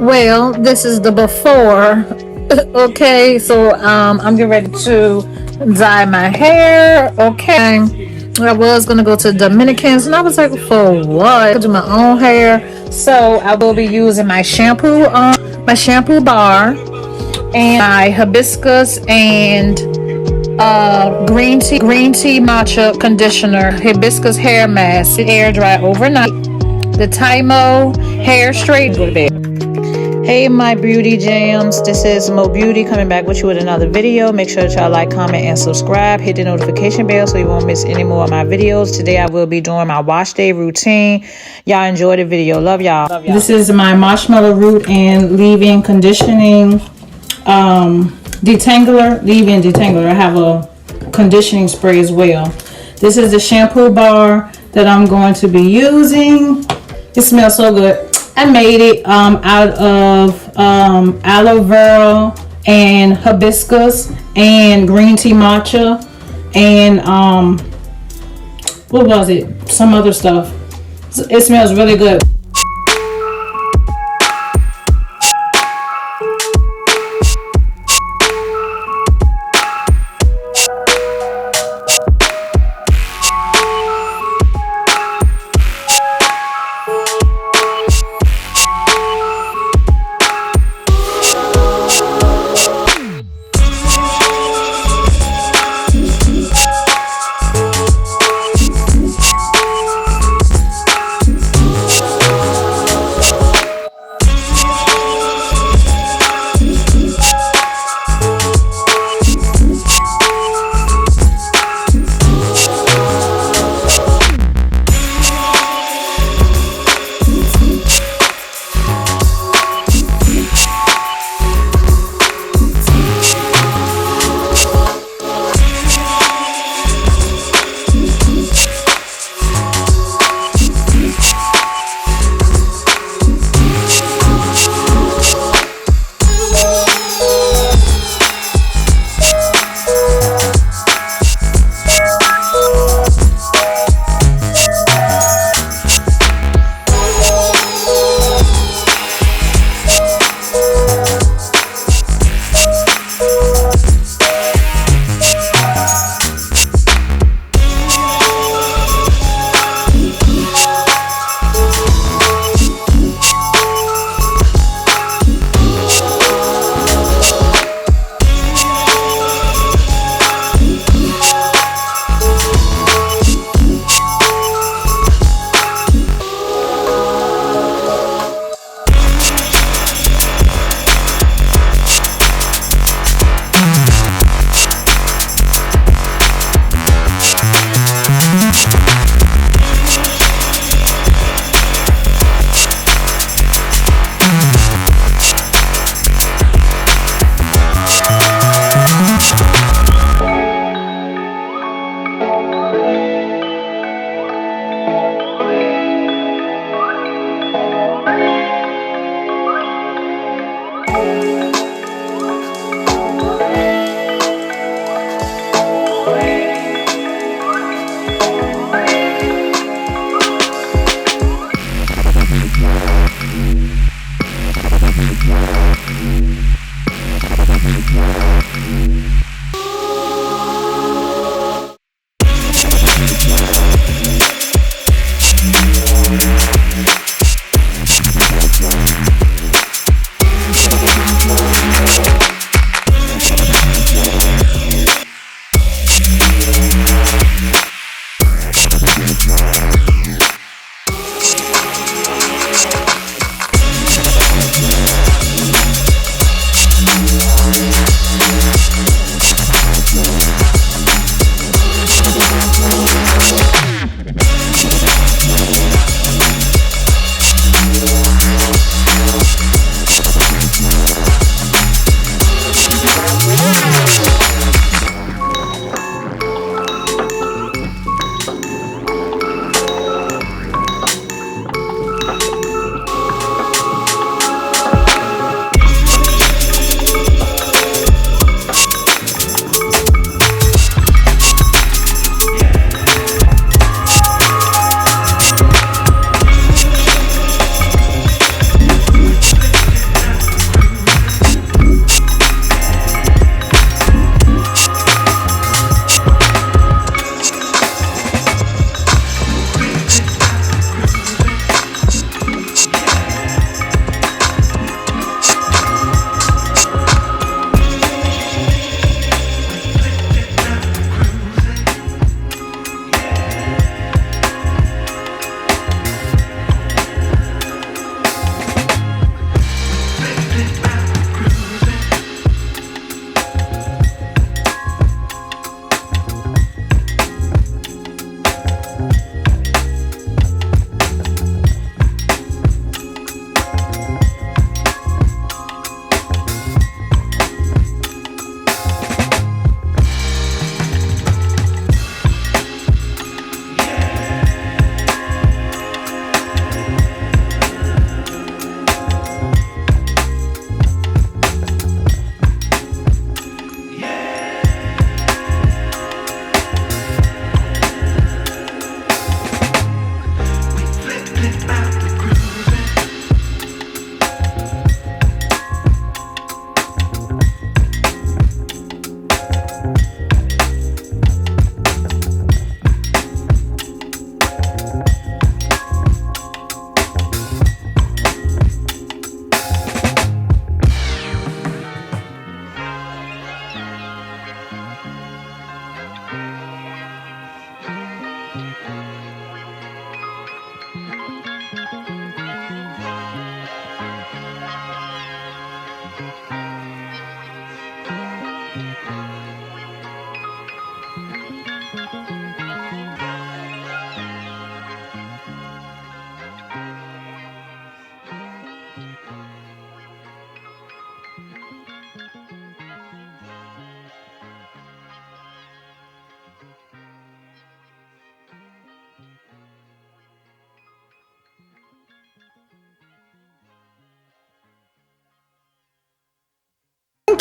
Well, this is the before. Okay, so I'm getting ready to dye my hair. Okay, I was gonna go to the Dominicans, and I was like, for what? I do my own hair, so I will be using my shampoo bar, and my hibiscus and green tea matcha conditioner, hibiscus hair mask, air dry overnight. The Tymo hair straight. Go to bed. Hey my beauty jams, this is Mo Beauty coming back with you with another video. Make sure that y'all like, comment, and subscribe. Hit the notification bell so you won't miss any more of my videos. Today I will be doing my wash day routine. Y'all enjoy the video. Love y'all. This is my marshmallow root and leave-in conditioning detangler. Leave-in detangler. I have a conditioning spray as well. This is the shampoo bar that I'm going to be using. It smells so good. I made it out of aloe vera and hibiscus and green tea matcha and what was it? Some other stuff. It smells really good.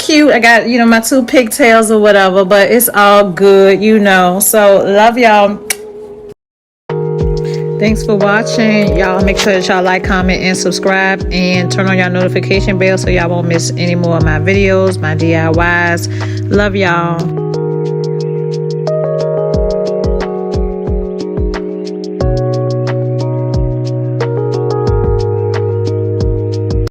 cute. I got, you know, my 2 pigtails or whatever, but it's all good, you know. So love y'all. Thanks for watching. Y'all make sure that y'all like, comment, and subscribe, and turn on y'all notification bell so y'all won't miss any more of my videos, my DIYs. Love y'all.